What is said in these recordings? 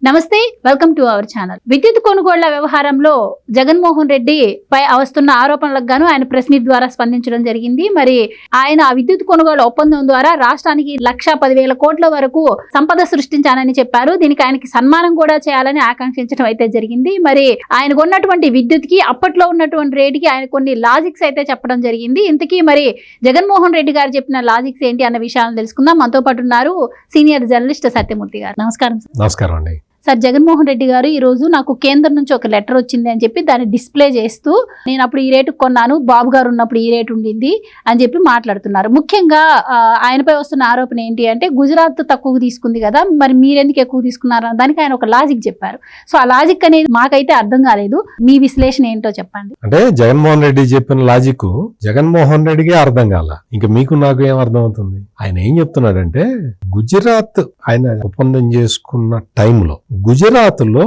నమస్తే, welcome to our channel. విద్యుత్ కొనుగోళ్ల వ్యవహారంలో జగన్మోహన్ రెడ్డి పై వస్తున్న ఆరోపణలకు గాను ఆయన ప్రెస్ మీట్ ద్వారా స్పందించడం జరిగింది. మరి ఆయన విద్యుత్ కొనుగోలు ఒప్పందం ద్వారా రాష్ట్రానికి 1,10,000 కోట్ల వరకు సంపద సృష్టించానని చెప్పారు. దీనికి ఆయనకి సన్మానం కూడా చేయాలని ఆకాంక్షించడం అయితే జరిగింది. మరి ఆయన కొన్నటువంటి విద్యుత్ కి అప్పట్లో ఉన్నటువంటి రేటుకి ఆయన కొన్ని లాజిక్స్ అయితే చెప్పడం జరిగింది. ఇంతకీ మరి జగన్మోహన్ రెడ్డి గారు చెప్పిన లాజిక్స్ ఏంటి అన్న విషయాలను తెలుసుకుందాం. మనతో పాటు ఉన్నారు సీనియర్ జర్నలిస్ట్ సత్యమూర్తి గారు. నమస్కారం. నమస్కారం అండి. సార్, జగన్మోహన్ రెడ్డి గారు ఈ రోజు నాకు కేంద్రం నుంచి ఒక లెటర్ వచ్చింది అని చెప్పి దాన్ని డిస్ప్లే చేస్తూ నేను అప్పుడు ఈ రేటు కొన్నాను, బాబు గారు ఉన్నప్పుడు ఈ రేటు ఉండింది అని చెప్పి మాట్లాడుతున్నారు. ముఖ్యంగా ఆయనపై వస్తున్న ఆరోపణ ఏంటి అంటే గుజరాత్ తక్కువ తీసుకుంది కదా, మరి మీరెందుకు ఎక్కువ తీసుకున్నారు అన్న దానికి ఆయన ఒక లాజిక్ చెప్పారు. సో ఆ లాజిక్ అనేది మాకైతే అర్థం కాలేదు. మీ విశ్లేషణ ఏంటో చెప్పండి. అంటే జగన్మోహన్ రెడ్డి చెప్పిన లాజిక్ జగన్మోహన్ రెడ్డికే అర్థం కాల, ఇంకా మీకు నాకు ఏం అర్థం అవుతుంది? ఆయన ఏం చెప్తున్నాడంటే గుజరాత్ ఆయన ఒప్పందం చేసుకున్న టైంలో గుజరాత్ లో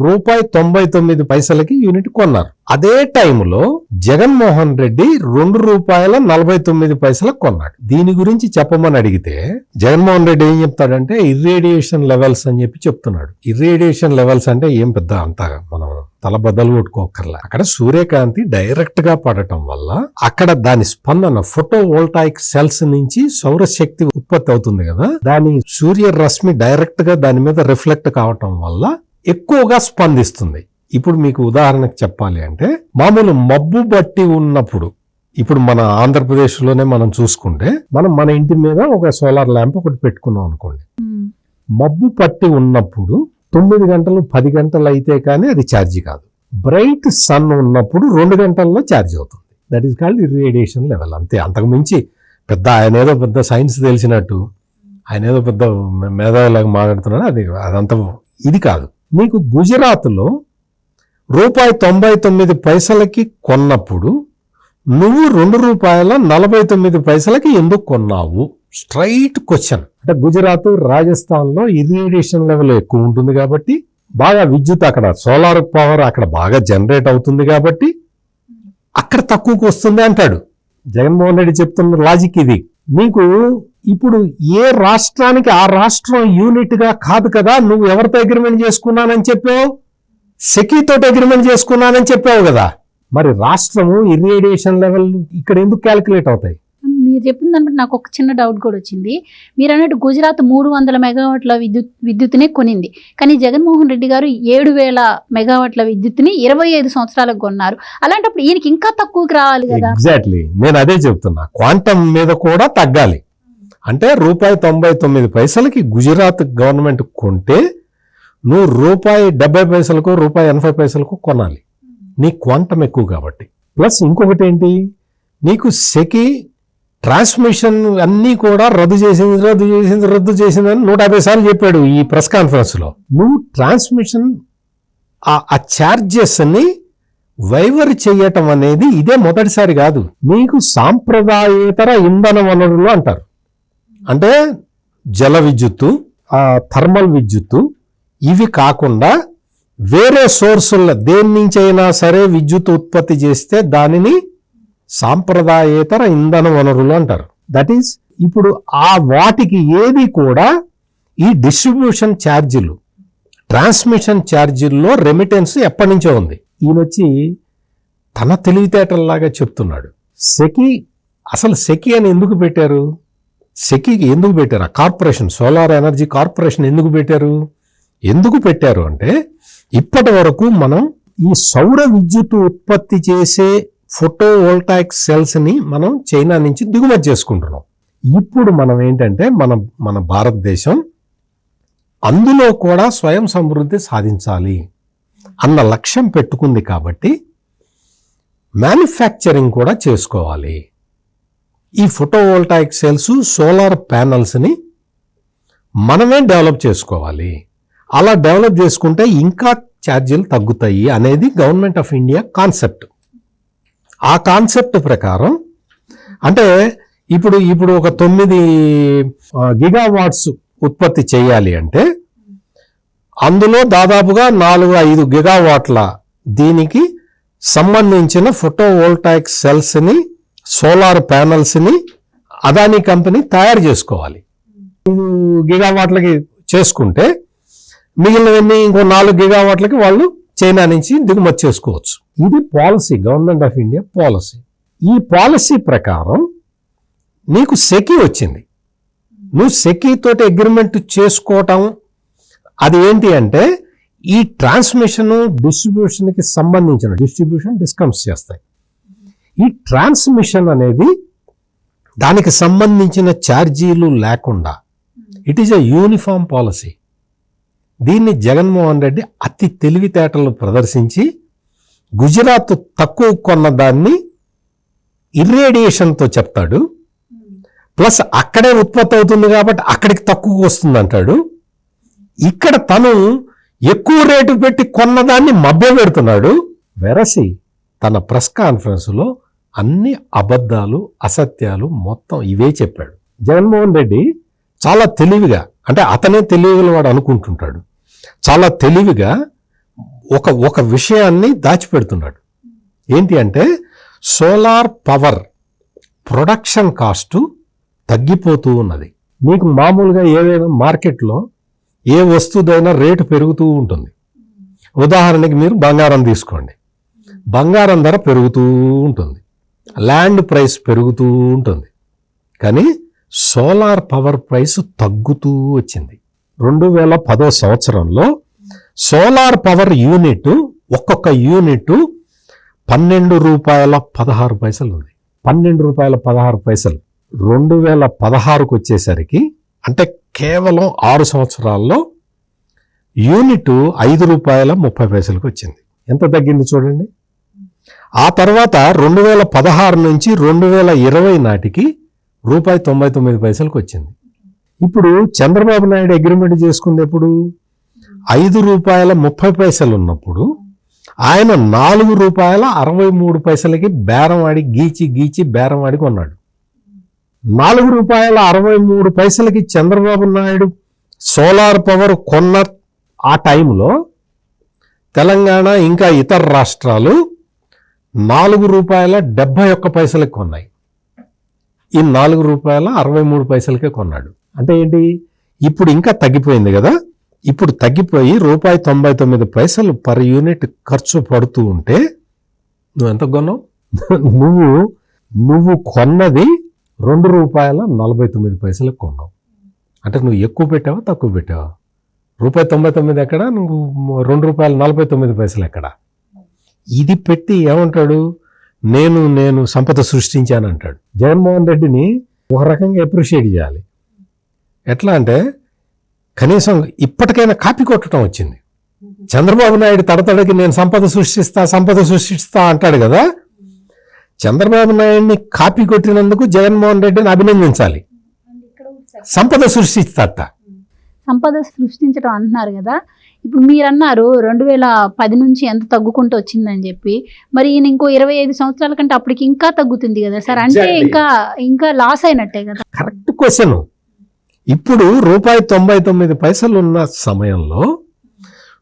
₹99 యూనిట్ కొన్నారు. అదే టైంలో జగన్మోహన్ రెడ్డి ₹2.49 కొన్నాడు. దీని గురించి చెప్పమని అడిగితే జగన్మోహన్ రెడ్డి ఏం చెప్తాడంటే ఇర్రేడియేషన్ లెవెల్స్ అని చెప్పి చెప్తున్నాడు. ఇర్రేడియేషన్ లెవెల్స్ అంటే ఏం పెద్ద అంత మనం తల బద్దలు కొట్టుకోకర్లా. అక్కడ సూర్యకాంతి డైరెక్ట్ గా పడటం వల్ల అక్కడ దాని స్పందన ఫోటో వోల్టాయిక్ సెల్స్ నుంచి సౌరశక్తి ఉత్పత్తి అవుతుంది కదా, దాని సూర్యరశ్మి డైరెక్ట్ గా దాని మీద రిఫ్లెక్ట్ కావటం వల్ల ఎక్కువగా స్పందిస్తుంది. ఇప్పుడు మీకు ఉదాహరణకు చెప్పాలి అంటే మామూలు మబ్బు బట్టి ఉన్నప్పుడు, ఇప్పుడు మన ఆంధ్రప్రదేశ్ లోనే మనం చూసుకుంటే మన ఇంటి మీద ఒక సోలార్ ల్యాంప్ ఒకటి పెట్టుకున్నాం అనుకోండి. మబ్బు పట్టి ఉన్నప్పుడు 9 గంటలు 10 గంటలు అయితే కానీ అది ఛార్జీ కాదు. బ్రైట్ సన్ ఉన్నప్పుడు 2 గంటల్లో ఛార్జ్ అవుతుంది. That is called irradiation level. అంతే, అంతకు మించి పెద్ద ఆయన ఏదో పెద్ద సైన్స్ తెలిసినట్టు ఆయన ఏదో పెద్ద మేధావిలాగా మాట్లాడుతున్నాడు. అదంతా ఇది కాదు. నీకు గుజరాత్లో ₹99 కొన్నప్పుడు నువ్వు ₹2.49 ఎందుకు కొన్నావు? Straight question. అంటే గుజరాత్, రాజస్థాన్ లో ఇర్రేడియేషన్ లెవెల్ ఎక్కువ ఉంటుంది కాబట్టి బాగా విద్యుత్, అక్కడ సోలార్ పవర్ అక్కడ బాగా జనరేట్ అవుతుంది కాబట్టి అక్కడ తక్కువకు వస్తుంది అంటాడు జగన్మోహన్ రెడ్డి. చెప్తున్న లాజిక్ ఇది. నీకు ఇప్పుడు ఏ రాష్ట్రానికి ఆ రాష్ట్రం యూనిట్ గా కాదు కదా, నువ్వు ఎవరితో అగ్రిమెంట్ చేసుకున్నానని చెప్పావు? సెకీతో అగ్రిమెంట్ చేసుకున్నానని చెప్పావు కదా. మరి రాష్ట్రము ఇర్రేడియేషన్ లెవెల్ ఇక్కడ ఎందుకు క్యాలిక్యులేట్ అవుతాయి? మీరు చెప్పిన దాన్ని బట్టి నాకు ఒక చిన్న డౌట్ కూడా వచ్చింది. మీరు అన్నట్టు గుజరాత్ 300 మెగావాట్ల విద్యుత్తునే కొనింది, కానీ జగన్మోహన్ రెడ్డి గారు 7,000 మెగావాట్ల విద్యుత్తుని 25 సంవత్సరాలకు కొన్నారు. అలాంటప్పుడు ఈయనకి ఇంకా తక్కువకి రావాలి కదా. ఎగ్జాక్ట్లీ, నేను అదే చెప్తున్నా. క్వాంటమ్ మీద కూడా తగ్గాలి. అంటే ₹99 గుజరాత్ గవర్నమెంట్ కొంటే నువ్వు ₹70 ₹80 కొనాలి. నీ క్వాంటమ్ ఎక్కువ కాబట్టి. ప్లస్ ఇంకొకటి ఏంటి, నీకు సెకి ట్రాన్స్మిషన్ అన్నీ కూడా రద్దు చేసింది అని 150 సార్లు చెప్పాడు ఈ ప్రెస్ కాన్ఫరెన్స్ లో. నువ్వు ట్రాన్స్మిషన్ ఆ ఛార్జెస్ ని వైవర్ చేయటం అనేది ఇదే మొదటిసారి కాదు. మీకు సాంప్రదాయేతర ఇంధన వనరులు అంటారు. అంటే జల విద్యుత్తు, థర్మల్ విద్యుత్తు, ఇవి కాకుండా వేరే సోర్సుల దేని నుంచి అయినా సరే విద్యుత్ ఉత్పత్తి చేస్తే దానిని సాంప్రదాయేతర ఇంధన వనరులు అంటారు. దట్ ఈస్ ఇప్పుడు ఆ వాటికి ఏది కూడా ఈ డిస్ట్రిబ్యూషన్ ఛార్జీలు, ట్రాన్స్మిషన్ ఛార్జీల్లో రెమిటెన్స్ ఎప్పటి నుంచో ఉంది. ఈయనొచ్చి తన తెలివితేటల్లాగా చెప్తున్నాడు. అసలు సెకి అని ఎందుకు పెట్టారు? సెకీకి ఎందుకు పెట్టారు? ఆ కార్పొరేషన్, సోలార్ ఎనర్జీ కార్పొరేషన్ ఎందుకు పెట్టారు అంటే ఇప్పటి వరకు మనం ఈ సౌర విద్యుత్ ఉత్పత్తి చేసే ఫోటో వోల్టాయిక్ సెల్స్ ని మనం చైనా నుంచి దిగుమతి చేసుకుంటున్నాం. ఇప్పుడు మనం ఏంటంటే మన భారతదేశం అందులో కూడా స్వయం సమృద్ధి సాధించాలి అన్న లక్ష్యం పెట్టుకుంది కాబట్టి మ్యానుఫ్యాక్చరింగ్ కూడా చేసుకోవాలి. ఈ photo voltaic cells, solar panels ని మనమే డెవలప్ చేసుకోవాలి. అలా డెవలప్ చేసుకుంటే ఇంకా ఛార్జీలు తగ్గుతాయి అనేది గవర్నమెంట్ ఆఫ్ ఇండియా కాన్సెప్ట్. ఆ కాన్సెప్ట్ ప్రకారం అంటే ఇప్పుడు ఒక 9 గిగావాట్స్ ఉత్పత్తి చేయాలి అంటే అందులో దాదాపుగా 4-5 గిగావాట్ల దీనికి సంబంధించిన ఫోటో వోల్టాయిక్ సెల్స్ ని, సోలార్ ప్యానల్స్ ని అదానీ కంపెనీ తయారు చేసుకోవాలి. 5 గిగావాట్లకి చేసుకుంటే మిగిలినవన్నీ ఇంకో 4 గిగావాట్లకి వాళ్ళు చైనా నుంచి దిగుమతి చేసుకోవచ్చు. ఇది policy, government of India policy. ఈ పాలసీ ప్రకారం నీకు సెకీ వచ్చింది. నువ్వు సెకీతోటి అగ్రిమెంట్ చేసుకోవటం అది ఏంటి అంటే ఈ ట్రాన్స్మిషన్ డిస్ట్రిబ్యూషన్కి సంబంధించిన డిస్ట్రిబ్యూషన్ డిస్కమ్స్ చేస్తాయి. ఈ ట్రాన్స్మిషన్ అనేది దానికి సంబంధించిన ఛార్జీలు లేకుండా it is a uniform policy. దీన్ని జగన్మోహన్ రెడ్డి అతి తెలివితేటలు ప్రదర్శించి గుజరాత్ తక్కువ కొన్న దాన్ని ఇర్రేడియేషన్తో చెప్తాడు, ప్లస్ అక్కడే ఉత్పత్తి అవుతుంది కాబట్టి అక్కడికి తక్కువ వస్తుంది అంటాడు. ఇక్కడ తను ఎక్కువ రేటు పెట్టి కొన్నదాన్ని మభ్య పెడుతున్నాడు. వెరసి తన ప్రెస్ కాన్ఫరెన్స్లో అన్ని అబద్ధాలు అసత్యాలు మొత్తం ఇవే చెప్పాడు. జగన్మోహన్ రెడ్డి చాలా తెలివిగా, అంటే అతనే తెలివిగా వాడు అనుకుంటుంటాడు, చాలా తెలివిగా ఒక విషయాన్ని దాచిపెడుతున్నాడు. ఏంటి అంటే సోలార్ పవర్ ప్రొడక్షన్ కాస్టు తగ్గిపోతూ ఉన్నది. మీకు మామూలుగా ఏదైనా మార్కెట్లో ఏ వస్తువుదైనా రేటు పెరుగుతూ ఉంటుంది. ఉదాహరణకి మీరు బంగారం తీసుకోండి, బంగారం ధర పెరుగుతూ ఉంటుంది, ల్యాండ్ ప్రైస్ పెరుగుతూ ఉంటుంది. కానీ సోలార్ పవర్ ప్రైస్ తగ్గుతూ వచ్చింది. 2010 సంవత్సరంలో సోలార్ పవర్ యూనిట్ ఒక్కొక్క యూనిట్ ₹12.16 ఉంది. ₹12.16. 2016కు వచ్చేసరికి అంటే కేవలం 6 సంవత్సరాల్లో యూనిట్ ₹5.30 వచ్చింది. ఎంత తగ్గింది చూడండి. ఆ తర్వాత 2016 నుంచి 2020 నాటికి ₹1.99 వచ్చింది. ఇప్పుడు చంద్రబాబు నాయుడు అగ్రిమెంట్ చేసుకుంది ఎప్పుడు ₹5.30 ఉన్నప్పుడు ఆయన ₹4.63 బేరం ఆడి గీచి బేరం ఆడి కొన్నాడు. ₹4.63 చంద్రబాబు నాయుడు సోలార్ పవర్ కొన్న ఆ టైంలో తెలంగాణ ఇంకా ఇతర రాష్ట్రాలు ₹4.71 కొన్నాయి. ఈ ₹4.63 కొన్నాడు. అంటే ఏంటి, ఇప్పుడు ఇంకా తగ్గిపోయింది కదా. ఇప్పుడు తగ్గిపోయి ₹1.99 పర్ యూనిట్ ఖర్చు పడుతూ ఉంటే నువ్వు ఎంత కొన్నావు? నువ్వు కొన్నది ₹2.49 కొన్నావు. అంటే నువ్వు ఎక్కువ పెట్టావా తక్కువ పెట్టావా? ₹1.99 ఎక్కడ, నువ్వు ₹2.49 ఎక్కడ? ఇది పెట్టి ఏమంటాడు, నేను సంపద సృష్టించాను అంటాడు. జగన్మోహన్ రెడ్డిని ఒక రకంగా అప్రిషియేట్ చేయాలి. ఎట్లా అంటే కనీసం ఇప్పటికైనా కాపీ కొట్టడం వచ్చింది. చంద్రబాబు నాయుడు తడతడకి నేను సంపద సృష్టిస్తా అంటాడు కదా. చంద్రబాబు నాయుడిని కాపీ కొట్టినందుకు జగన్మోహన్ రెడ్డిని అభినందించాలి. సంపద సృష్టిస్తాట. సంపద సృష్టించడం అంటున్నారు కదా. ఇప్పుడు మీరు అన్నారు 2010 నుంచి ఎంత తగ్గుకుంటూ వచ్చిందని చెప్పి, మరి ఈయన ఇంకో 25 సంవత్సరాల కంటే అప్పటికి ఇంకా తగ్గుతుంది కదా సార్. అంటే ఇంకా లాస్ అయినట్టే కదా. Correct question. ఇప్పుడు ₹1.99 ఉన్న సమయంలో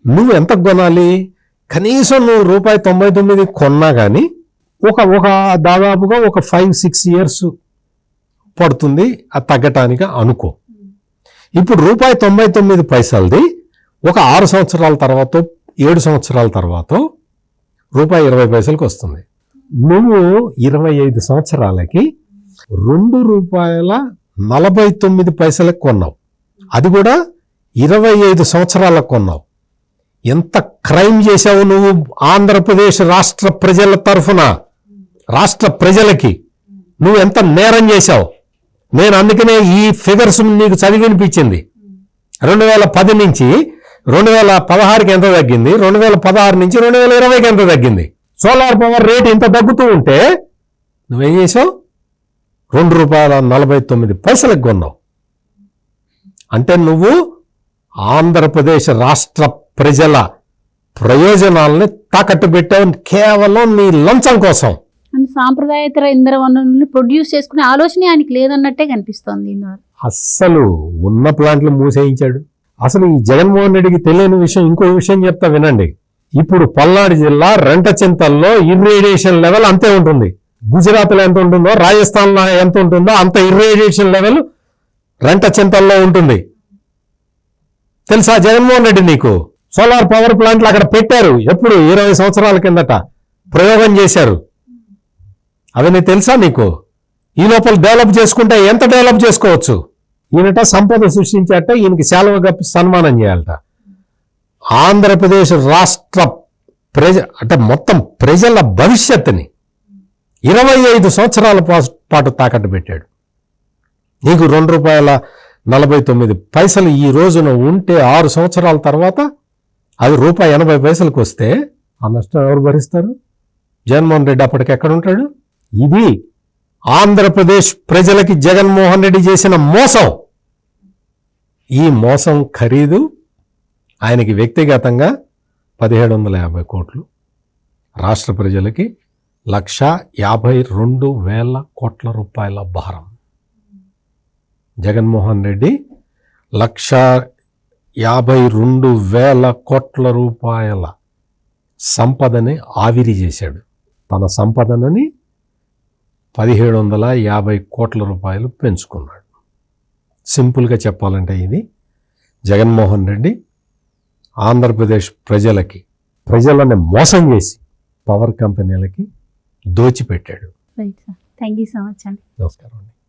నువ్వు ఎంత కొనాలి? కనీసం నువ్వు ₹1.99 కొన్నా కానీ ఒక దాదాపుగా ఒక 5-6 ఇయర్స్ పడుతుంది అది తగ్గటానికి అనుకో. ఇప్పుడు ₹1.99 ఒక 6 సంవత్సరాల తర్వాత 7 సంవత్సరాల తర్వాత ₹20 వస్తుంది. నువ్వు 25 సంవత్సరాలకి ₹2.49 కొన్నావు. అది కూడా 25 సంవత్సరాలకు కొన్నావు. ఎంత క్రైమ్ చేశావు నువ్వు ఆంధ్రప్రదేశ్ రాష్ట్ర ప్రజల తరఫున, రాష్ట్ర ప్రజలకి నువ్వు ఎంత నేరం చేశావు. నేను అందుకనే ఈ ఫిగర్స్ నీకు చదివి వినిపించింది. 2010 నుంచి 2016కి ఎంత తగ్గింది, 2016 నుంచి 2020కి ఎంత తగ్గింది. సోలార్ పవర్ రేట్ ఇంత తగ్గుతూ ఉంటే నువ్వేం చేసావు? ₹2.49 కొన్నావు. అంటే నువ్వు ఆంధ్రప్రదేశ్ రాష్ట్ర ప్రజల ప్రయోజనాలని తాకట్టు పెట్టావు కేవలం నీ లంచం కోసం. సాంప్రదాయేతర ఇంధన వనరులను ప్రొడ్యూస్ చేసుకునే ఆలోచన ఆయనకి లేదన్నట్టే కనిపిస్తోంది. అస్సలు ఉన్న ప్లాంట్లు మూసేయించాడు. అసలు ఈ జగన్మోహన్ రెడ్డికి తెలియని విషయం, ఇంకో విషయం చెప్తా వినండి. ఇప్పుడు పల్నాడు జిల్లా రెంటచింతల్లో ఇర్రేడియేషన్ లెవెల్ అంతే ఉంటుంది. గుజరాత్లో ఎంత ఉంటుందో, రాజస్థాన్లో ఎంత ఉంటుందో అంత ఇర్రేడియేషన్ లెవెల్ రెంటచింతల్లో ఉంటుంది. తెలుసా జగన్మోహన్ రెడ్డి నీకు? సోలార్ పవర్ ప్లాంట్లు అక్కడ పెట్టారు, ఎప్పుడు 20 సంవత్సరాల కిందట ప్రయోగం చేశారు. అవన్నీ తెలుసా నీకు? ఈ లోపల డెవలప్ చేసుకుంటే ఎంత డెవలప్ చేసుకోవచ్చు? ఈయనట సంపద సృష్టించాట, ఈయనకి సెలవు కప్పి సన్మానం చేయాలట. ఆంధ్రప్రదేశ్ రాష్ట్ర అంటే మొత్తం ప్రజల భవిష్యత్తుని 25 సంవత్సరాల పాటు తాకట్టు పెట్టాడు. నీకు ₹2.49 ఈ రోజున ఉంటే 6 సంవత్సరాల తర్వాత అది ₹1.80 వస్తే ఆ నష్టం ఎవరు భరిస్తారు? జగన్మోహన్ రెడ్డి అప్పటికి ఎక్కడ ఉంటాడు? ఇది ఆంధ్రప్రదేశ్ ప్రజలకి జగన్మోహన్ రెడ్డి చేసిన మోసం. ఈ మోసం ఖరీదు ఆయనకి వ్యక్తిగతంగా 1750 కోట్లు, రాష్ట్ర ప్రజలకి 1,52,000 కోట్ల రూపాయల భారం. జగన్మోహన్ రెడ్డి 1,52,000 కోట్ల రూపాయల సంపదని ఆవిరి చేశాడు. తన సంపదనని 1,750 కోట్ల రూపాయలు పెంచుకున్నాడు. సింపుల్గా చెప్పాలంటే ఇది జగన్మోహన్ రెడ్డి ఆంధ్రప్రదేశ్ ప్రజలని మోసం చేసి పవర్ కంపెనీలకి దోచిపెట్టాడు. Right sir, thank you so much అండి. నమస్కారం అండి.